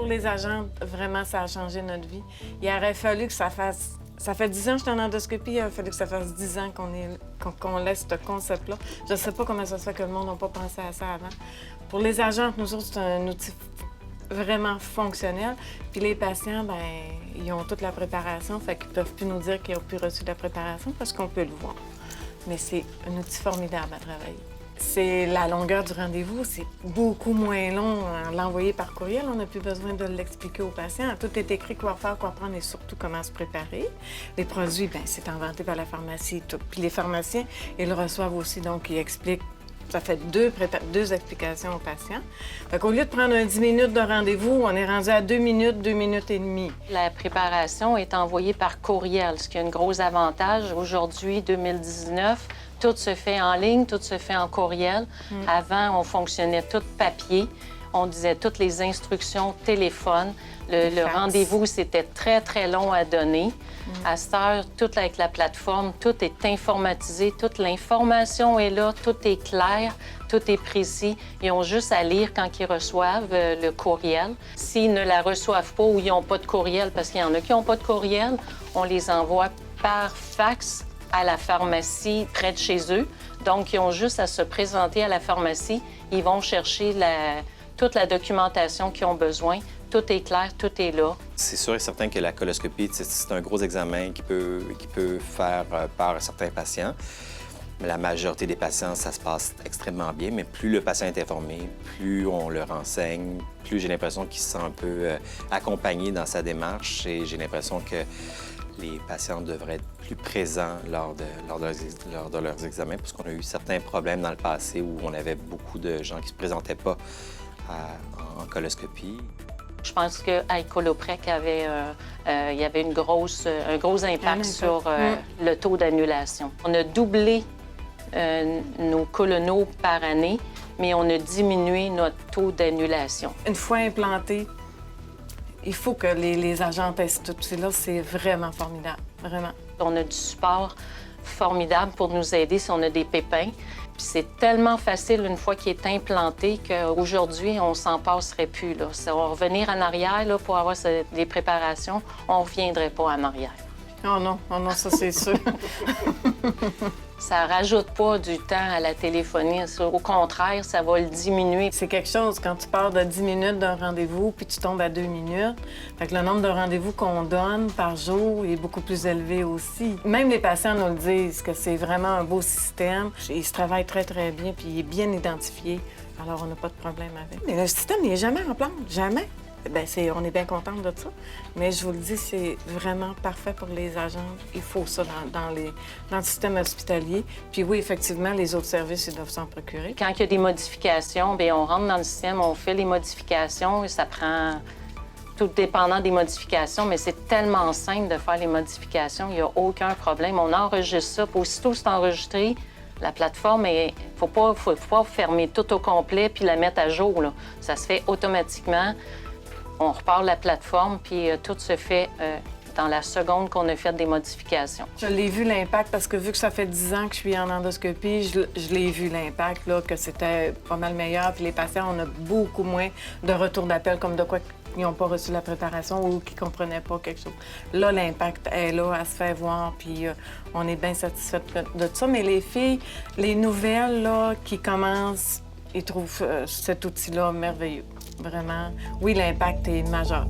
les agents, vraiment, ça a changé notre vie. Il aurait fallu que ça fasse... Ça fait 10 ans que je suis en endoscopie, il aurait fallu que ça fasse 10 ans qu'on laisse ce concept-là. Je ne sais pas comment ça se fait que le monde n'a pas pensé à ça avant. Pour les agents, nous autres, c'est un outil vraiment fonctionnel. Puis les patients, bien, ils ont toute la préparation, fait qu'ils ne peuvent plus nous dire qu'ils n'ont plus reçu de la préparation parce qu'on peut le voir. Mais c'est un outil formidable à travailler. C'est la longueur du rendez-vous, c'est beaucoup moins long à l'envoyer par courriel. On n'a plus besoin de l'expliquer aux patients. Tout est écrit, quoi faire, quoi prendre et surtout comment se préparer. Les produits, bien, c'est inventé par la pharmacie. Tout. Puis les pharmaciens, ils le reçoivent aussi, donc ils expliquent. Ça fait deux explications aux patients. Fait qu'au lieu de prendre un 10 minutes de rendez-vous, on est rendu à 2 minutes, 2 minutes et demie. La préparation est envoyée par courriel, ce qui a un gros avantage. Aujourd'hui, 2019, tout se fait en ligne, tout se fait en courriel. Avant, on fonctionnait tout papier. On disait toutes les instructions téléphone. Le rendez-vous, c'était très, très long à donner. À cette heure, tout avec la plateforme, tout est informatisé, toute l'information est là, tout est clair, tout est précis. Ils ont juste à lire quand ils reçoivent le courriel. S'ils ne la reçoivent pas ou ils n'ont pas de courriel, parce qu'il y en a qui n'ont pas de courriel, on les envoie par fax à la pharmacie près de chez eux. Donc, ils ont juste à se présenter à la pharmacie. Ils vont chercher toute la documentation qu'ils ont besoin. Tout est clair, tout est là. C'est sûr et certain que la coloscopie, c'est un gros examen qui peut faire peur à certains patients. La majorité des patients, ça se passe extrêmement bien, mais plus le patient est informé, plus on le renseigne, plus j'ai l'impression qu'il se sent un peu accompagné dans sa démarche et j'ai l'impression que les patients devraient être plus présents lors de leurs examens parce qu'on a eu certains problèmes dans le passé où on avait beaucoup de gens qui ne se présentaient pas en coloscopie. Je pense qu'à Coloprec, il y avait un gros impact sur le taux d'annulation. On a doublé nos colonaux par année, mais on a diminué notre taux d'annulation. Une fois implanté, il faut que les agents testent tout cela. C'est vraiment formidable, vraiment. On a du support formidable pour nous aider si on a des pépins. Puis c'est tellement facile une fois qu'il est implanté qu'aujourd'hui, on s'en passerait plus. Là. Ça va revenir en arrière là, pour avoir des préparations. On ne reviendrait pas en arrière. Oh non, ça c'est sûr. Ça rajoute pas du temps à la téléphonie. Au contraire, ça va le diminuer. C'est quelque chose, quand tu pars de 10 minutes d'un rendez-vous puis tu tombes à 2 minutes, fait que le nombre de rendez-vous qu'on donne par jour est beaucoup plus élevé aussi. Même les patients nous le disent que c'est vraiment un beau système. Il se travaille très, très bien puis il est bien identifié. Alors, on n'a pas de problème avec. Mais le système, il n'est jamais en plante, jamais. Bien, on est bien contents de ça. Mais je vous le dis, c'est vraiment parfait pour les agents. Il faut ça dans le système hospitalier. Puis oui, effectivement, les autres services, ils doivent s'en procurer. Quand il y a des modifications, bien, on rentre dans le système, on fait les modifications et ça prend... Tout dépendant des modifications, mais c'est tellement simple de faire les modifications, il n'y a aucun problème. On enregistre ça, puis aussitôt c'est enregistré, la plateforme, il ne faut pas fermer tout au complet puis la mettre à jour, là. Ça se fait automatiquement. On repart la plateforme, puis tout se fait dans la seconde qu'on a fait des modifications. Je l'ai vu l'impact parce que vu que ça fait 10 ans que je suis en endoscopie, je l'ai vu l'impact, là, que c'était pas mal meilleur. Puis les patients, on a beaucoup moins de retours d'appel comme de quoi ils n'ont pas reçu la préparation ou qu'ils ne comprenaient pas quelque chose. Là, l'impact est là, elle se fait voir, puis on est bien satisfait de ça. Mais les filles, les nouvelles là, qui commencent, ils trouvent cet outil-là merveilleux. Vraiment, oui, l'impact est majeur.